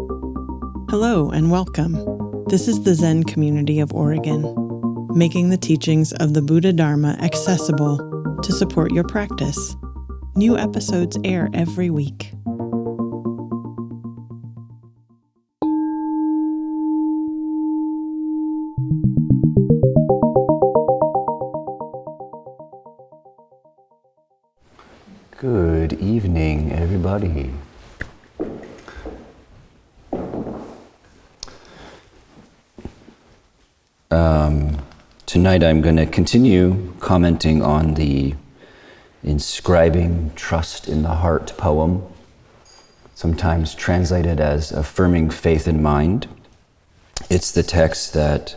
Hello and welcome. This is the Zen community of Oregon, making the teachings of the Buddha Dharma accessible to support your practice. New episodes air every week. Good evening, everybody. Tonight I'm going to continue commenting on the Inscribing Trust in the Heart poem, sometimes translated as Affirming Faith in Mind. It's the text that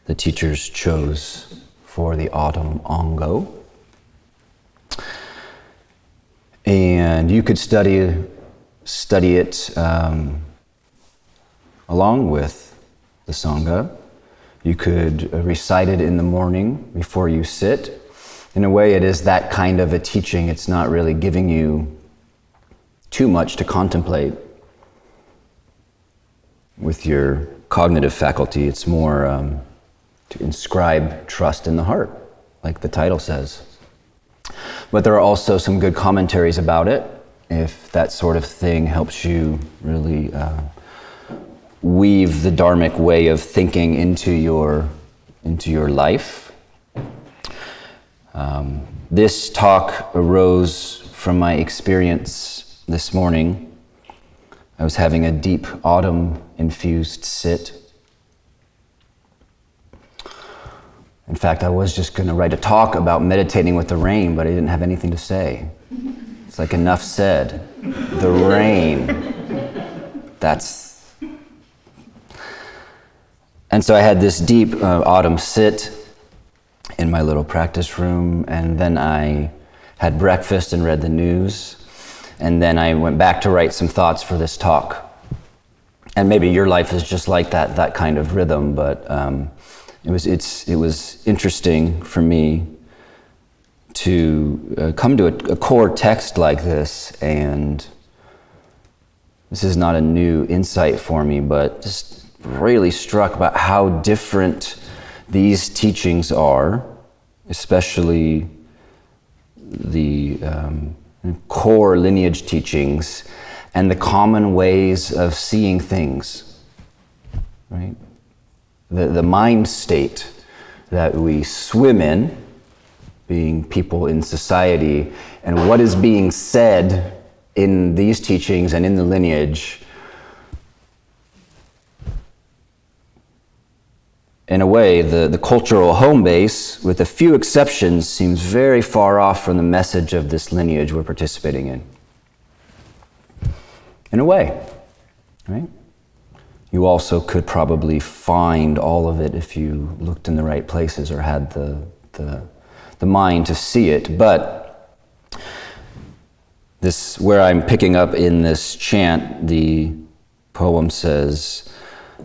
the teachers chose for the autumn Ongo. And you could study it along with the Sangha. You could recite it in the morning before you sit. In a way, it is that kind of a teaching. It's not really giving you too much to contemplate with your cognitive faculty. It's more to inscribe trust in the heart, like the title says. But there are also some good commentaries about it, if that sort of thing helps you really weave the Dharmic way of thinking into your life. This talk arose from my experience this morning. I was having a deep autumn-infused sit. In fact, I was just going to write a talk about meditating with the rain, but I didn't have anything to say. It's like enough said. The rain. And so I had this deep autumn sit in my little practice room, and then I had breakfast and read the news, and then I went back to write some thoughts for this talk. And maybe your life is just like that kind of rhythm, but it was interesting for me to come to a core text like this, and this is not a new insight for me, but just really struck about how different these teachings are, especially the core lineage teachings and the common ways of seeing things, right? The mind state that we swim in, being people in society, and what is being said in these teachings and in the lineage, in a way, the cultural home base, with a few exceptions, seems very far off from the message of this lineage we're participating in. In a way, right? You also could probably find all of it if you looked in the right places or had the mind to see it. But this, where I'm picking up in this chant, the poem says,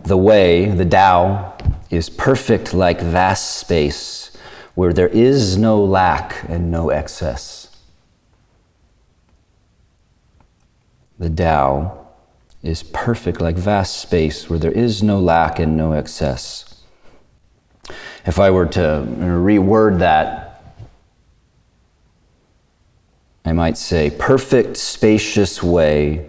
"The way, the Tao, is perfect like vast space, where there is no lack and no excess." The Tao is perfect like vast space, where there is no lack and no excess. If I were to reword that, I might say, perfect, spacious way,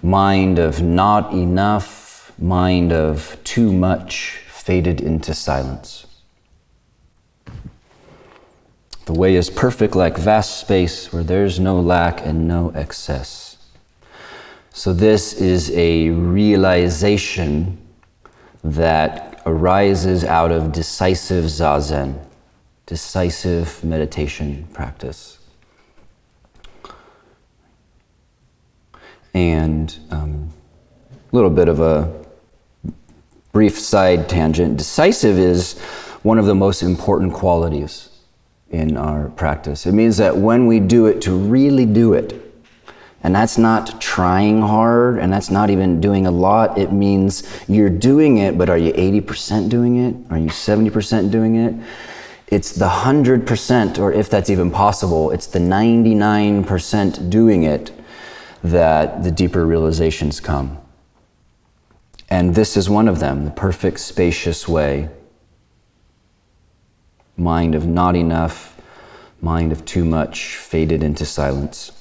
mind of not enough, mind of too much, faded into silence. The way is perfect like vast space, where there's no lack and no excess. So this is a realization that arises out of decisive Zazen, decisive meditation practice. And a little bit of a brief side tangent. Decisive is one of the most important qualities in our practice. It means that when we do it, to really do it, and that's not trying hard, and that's not even doing a lot. It means you're doing it, but are you 80% doing it? Are you 70% doing it? It's the 100%, or if that's even possible, it's the 99% doing it that the deeper realizations come. And this is one of them, the perfect, spacious way. Mind of not enough, mind of too much, faded into silence.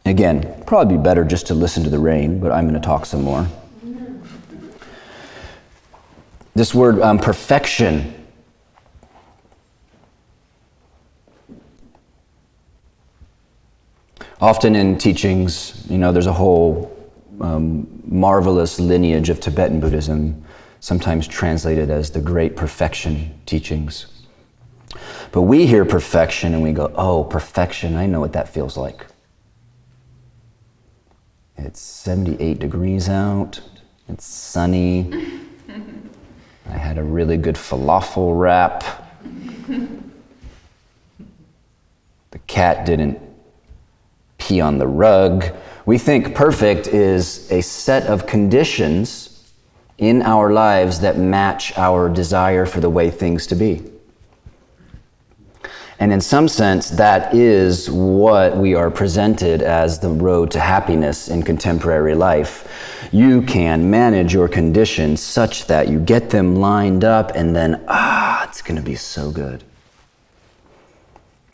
Again, probably be better just to listen to the rain, but I'm going to talk some more. This word perfection. Often in teachings, there's a whole marvelous lineage of Tibetan Buddhism, sometimes translated as the Great Perfection teachings. But we hear perfection and we go, oh, perfection, I know what that feels like. It's 78 degrees out, it's sunny, I had a really good falafel wrap, the cat didn't pee on the rug. We think perfect is a set of conditions in our lives that match our desire for the way things to be. And in some sense, that is what we are presented as the road to happiness in contemporary life. You can manage your conditions such that you get them lined up and then, it's going to be so good.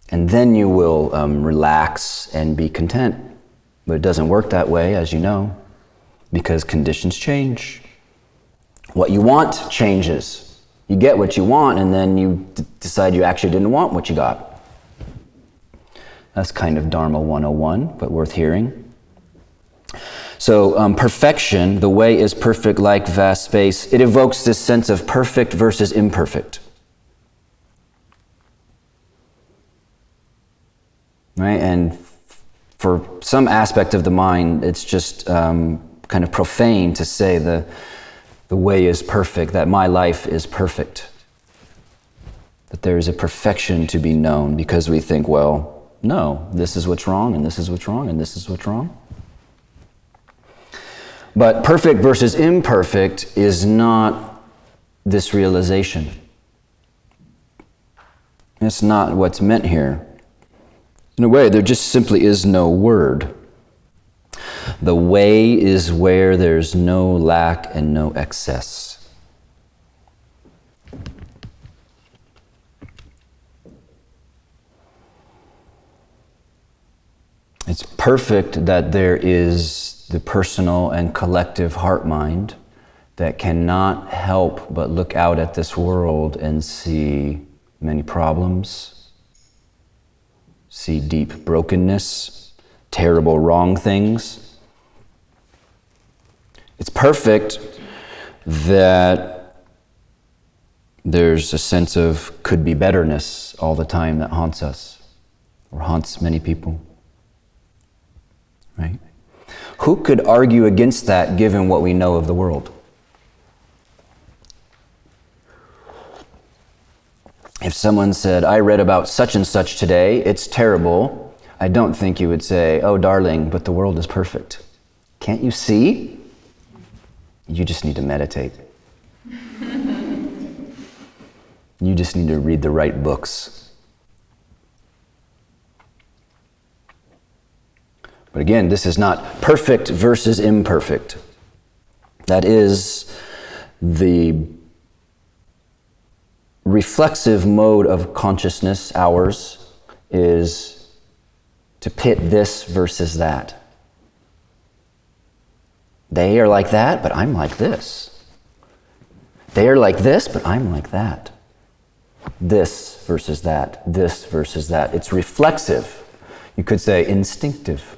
And then you will relax and be content. But it doesn't work that way, as you know, because conditions change. What you want changes. You get what you want, and then you decide you actually didn't want what you got. That's kind of Dharma 101, but worth hearing. So perfection, the way is perfect like vast space. It evokes this sense of perfect versus imperfect. Right? And for some aspect of the mind, it's just kind of profane to say the way is perfect, that my life is perfect. That there is a perfection to be known, because we think, well, no, this is what's wrong, and this is what's wrong, and this is what's wrong. But perfect versus imperfect is not this realization. It's not what's meant here. In a way, there just simply is no word. The way is where there's no lack and no excess. It's perfect that there is the personal and collective heart-mind that cannot help but look out at this world and see many problems, see deep brokenness, terrible wrong things. It's perfect that there's a sense of could be betterness all the time that haunts us, or haunts many people. Right? Who could argue against that given what we know of the world? If someone said, I read about such and such today, it's terrible, I don't think you would say, oh darling, but the world is perfect. Can't you see? You just need to meditate. You just need to read the right books. But again, this is not perfect versus imperfect. That is the reflexive mode of consciousness, ours, is to pit this versus that. They are like that, but I'm like this. They are like this, but I'm like that. This versus that, this versus that. It's reflexive. You could say instinctive.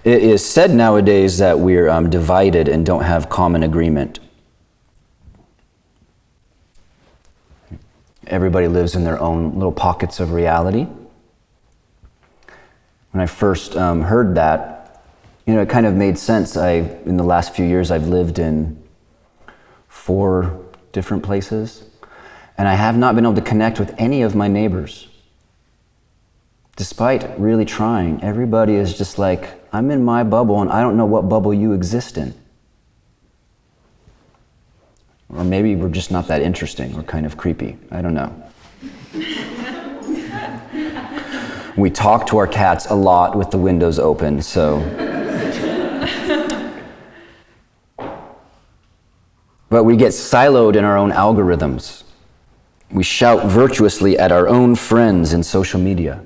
It is said nowadays that we're divided and don't have common agreement. Everybody lives in their own little pockets of reality. When I first heard that, it kind of made sense. In the last few years, I've lived in 4 different places, and I have not been able to connect with any of my neighbors. Despite really trying, everybody is just like, I'm in my bubble and I don't know what bubble you exist in. Or maybe we're just not that interesting or kind of creepy. I don't know. We talk to our cats a lot with the windows open, so. But we get siloed in our own algorithms. We shout virtuously at our own friends in social media.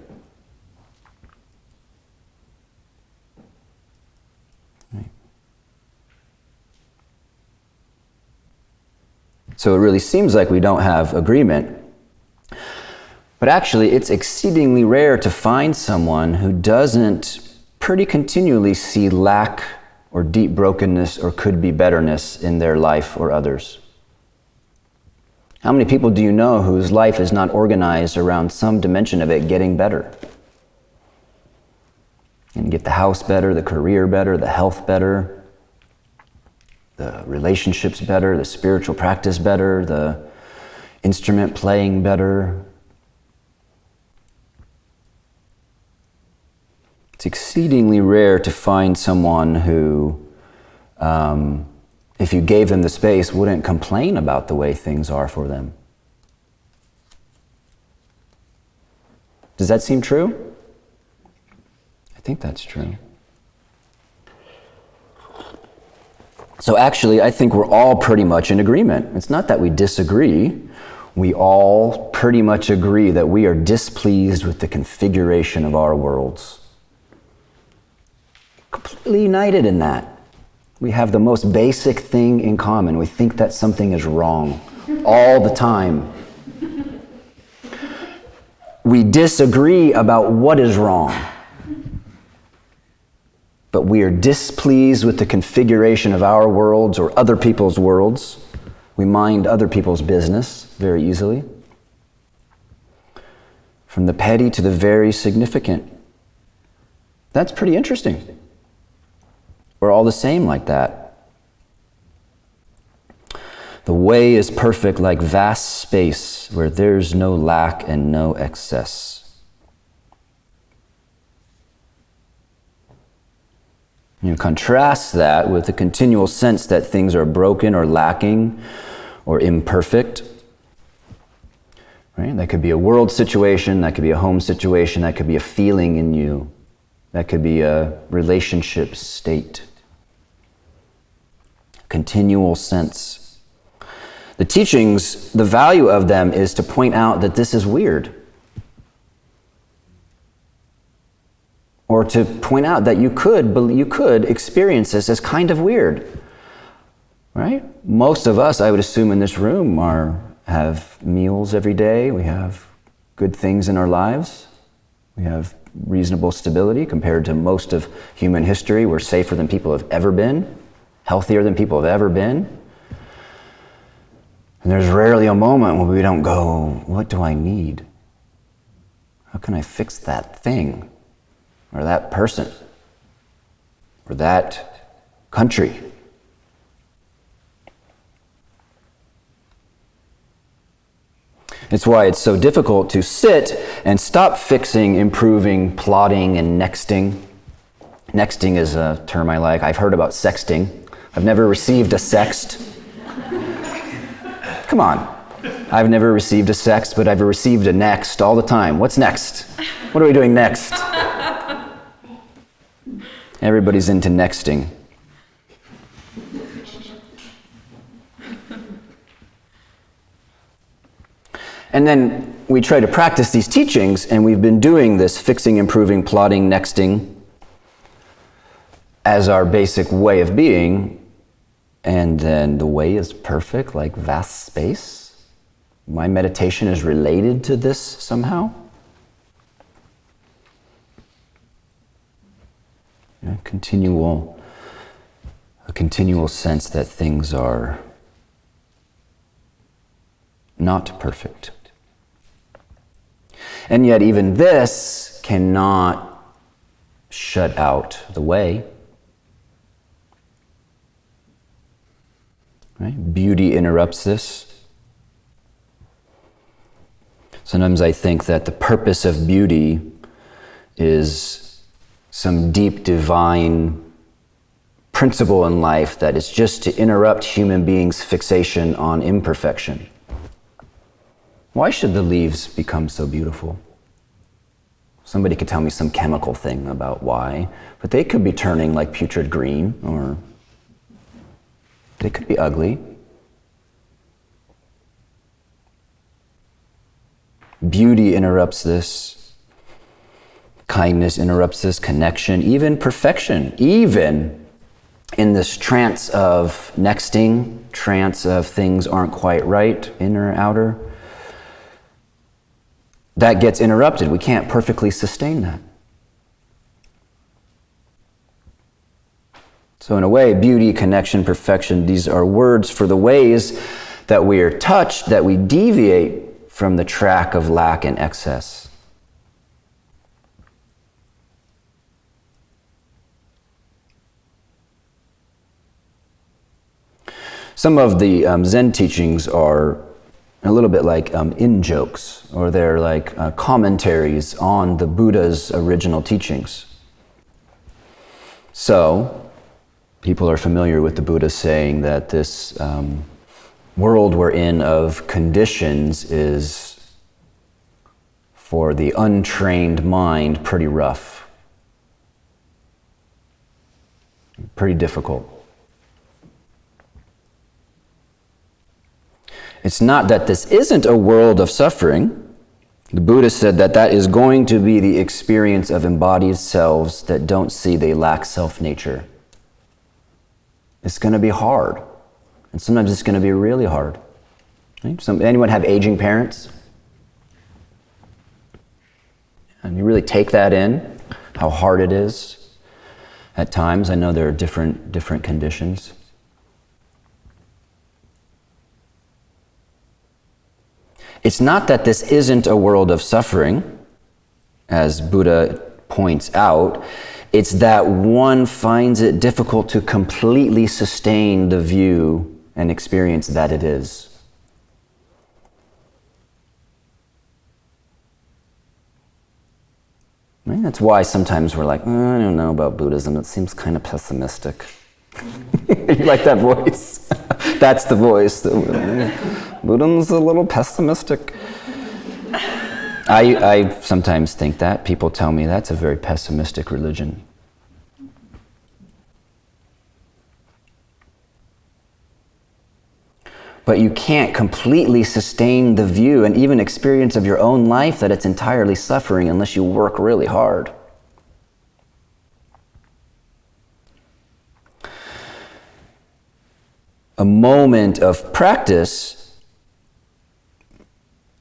So it really seems like we don't have agreement. But actually, it's exceedingly rare to find someone who doesn't pretty continually see lack or deep brokenness or could-be betterness in their life or others. How many people do you know whose life is not organized around some dimension of it getting better? And get the house better, the career better, the health better, the relationships better, the spiritual practice better, the instrument playing better. It's exceedingly rare to find someone who, if you gave them the space, wouldn't complain about the way things are for them. Does that seem true? I think that's true. So actually, I think we're all pretty much in agreement. It's not that we disagree. We all pretty much agree that we are displeased with the configuration of our worlds. Completely united in that. We have the most basic thing in common. We think that something is wrong all the time. We disagree about what is wrong. But we are displeased with the configuration of our worlds or other people's worlds. We mind other people's business very easily. From the petty to the very significant. That's pretty interesting. We're all the same like that. The way is perfect like vast space where there's no lack and no excess. You contrast that with the continual sense that things are broken or lacking or imperfect. Right? That could be a world situation, that could be a home situation, that could be a feeling in you, that could be a relationship state. Continual sense. The teachings, the value of them is to point out that this is weird. Or to point out that you could experience this as kind of weird. Right? Most of us, I would assume, in this room have meals every day. We have good things in our lives. We have reasonable stability compared to most of human history. We're safer than people have ever been, healthier than people have ever been. And there's rarely a moment when we don't go, what do I need? How can I fix that thing? Or that person? Or that country? It's why it's so difficult to sit and stop fixing, improving, plotting, and nexting. Nexting is a term I like. I've heard about sexting. I've never received a sext. Come on. I've never received a sext, but I've received a next all the time. What's next? What are we doing next? Everybody's into nexting. And then we try to practice these teachings, and we've been doing this fixing, improving, plotting, nexting as our basic way of being. And then the way is perfect, like vast space. My meditation is related to this somehow. A continual sense that things are not perfect. And yet even this cannot shut out the way. Right? Beauty interrupts this. Sometimes I think that the purpose of beauty is some deep divine principle in life that is just to interrupt human beings' fixation on imperfection. Why should the leaves become so beautiful? Somebody could tell me some chemical thing about why, but they could be turning like putrid green, or they could be ugly. Beauty interrupts this. Kindness interrupts this. Connection, even perfection, even in this trance of nexting, trance of things aren't quite right, inner, outer, that gets interrupted. We can't perfectly sustain that. So in a way, beauty, connection, perfection, these are words for the ways that we are touched, that we deviate from the track of lack and excess. Some of the Zen teachings are a little bit like in-jokes, or they're like commentaries on the Buddha's original teachings. So, people are familiar with the Buddha saying that this world we're in of conditions is, for the untrained mind, pretty rough, pretty difficult. It's not that this isn't a world of suffering. The Buddha said that that is going to be the experience of embodied selves that don't see they lack self-nature. It's going to be hard. And sometimes it's going to be really hard. Right? Anyone have aging parents? And you really take that in, how hard it is at times. I know there are different conditions. It's not that this isn't a world of suffering, as Buddha points out. It's that one finds it difficult to completely sustain the view and experience that it is. Right? That's why sometimes we're like, I don't know about Buddhism, it seems kind of pessimistic. You like that voice? That's the voice. Buddhism's a little pessimistic. I sometimes think that. People tell me that's a very pessimistic religion. But you can't completely sustain the view and even experience of your own life that it's entirely suffering unless you work really hard. A moment of practice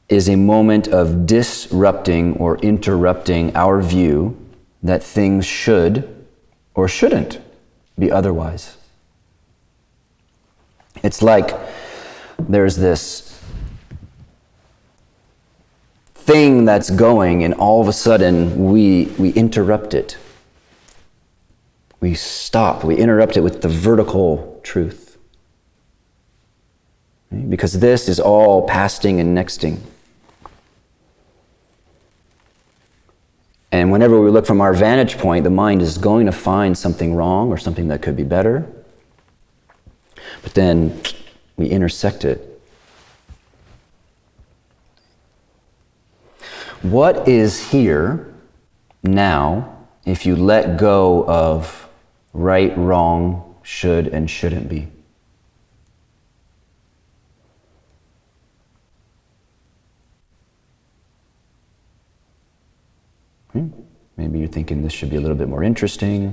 is a moment of disrupting or interrupting our view that things should or shouldn't be otherwise. It's like there's this thing that's going, and all of a sudden we interrupt it. We stop, we interrupt it with the vertical truth. Because this is all pasting and nexting. And whenever we look from our vantage point, the mind is going to find something wrong or something that could be better. But then we intersect it. What is here now if you let go of right, wrong, should, and shouldn't be? Maybe you're thinking this should be a little bit more interesting.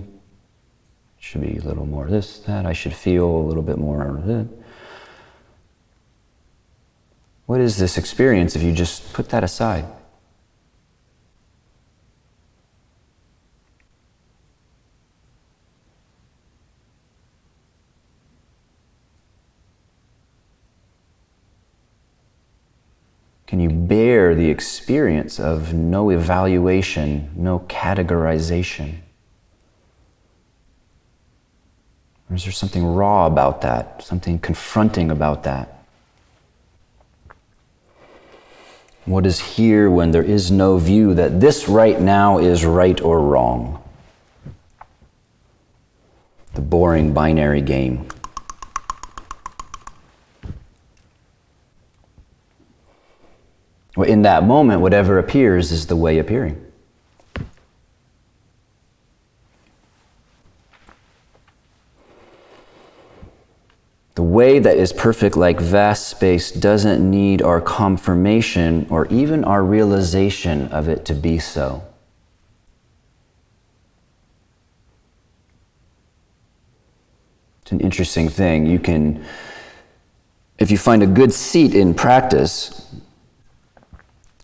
It should be a little more this, that. I should feel a little bit more of that. What is this experience if you just put that aside? Can you bear the experience of no evaluation, no categorization? Or is there something raw about that, something confronting about that? What is here when there is no view that this right now is right or wrong? The boring binary game. Well, in that moment, whatever appears is the way appearing. The way that is perfect like vast space doesn't need our confirmation or even our realization of it to be so. It's an interesting thing. You can, if you find a good seat in practice,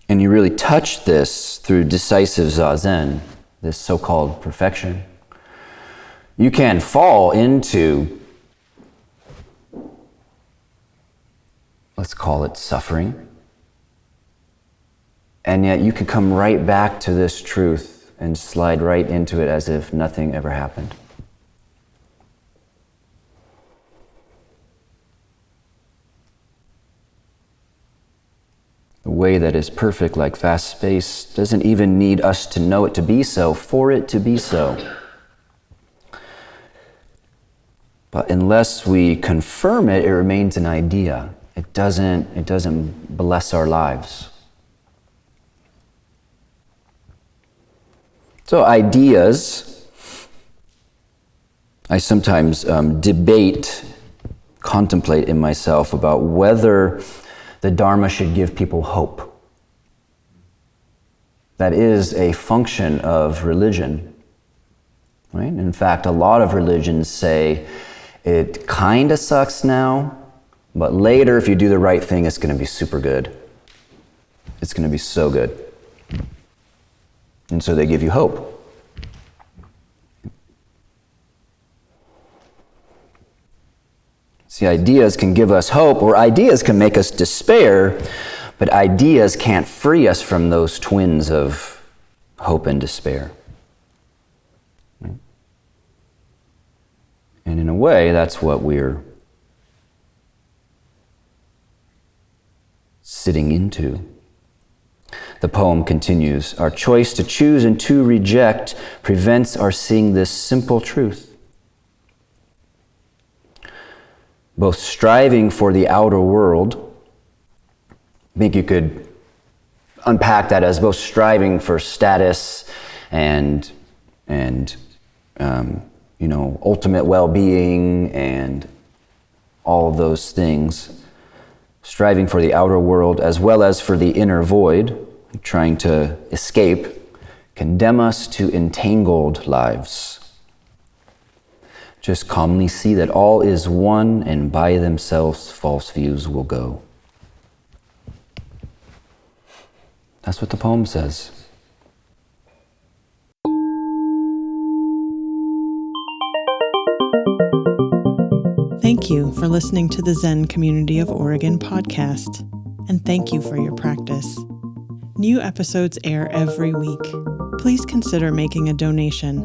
and you really touch this through decisive Zazen, this so-called perfection, you can fall into, let's call it suffering. And yet you can come right back to this truth and slide right into it as if nothing ever happened. The way that is perfect like vast space doesn't even need us to know it to be so, for it to be so. But unless we confirm it, it remains an idea. It doesn't bless our lives. So ideas, I sometimes contemplate in myself about whether the Dharma should give people hope. That is a function of religion, right? In fact, a lot of religions say it kind of sucks now, but later, if you do the right thing, it's going to be super good. It's going to be so good. And so they give you hope. See, ideas can give us hope, or ideas can make us despair, but ideas can't free us from those twins of hope and despair. And in a way, that's what we're sitting into. The poem continues, our choice to choose and to reject prevents our seeing this simple truth. Both striving for the outer world, I think you could unpack that as both striving for status and ultimate well-being and all of those things. Striving for the outer world as well as for the inner void, trying to escape, condemn us to entangled lives. Just calmly see that all is one, and by themselves false views will go. That's what the poem says. Thank you for listening to the Zen Community of Oregon podcast, and thank you for your practice. New episodes air every week. Please consider making a donation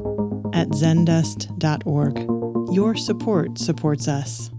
at zendust.org. Your support supports us.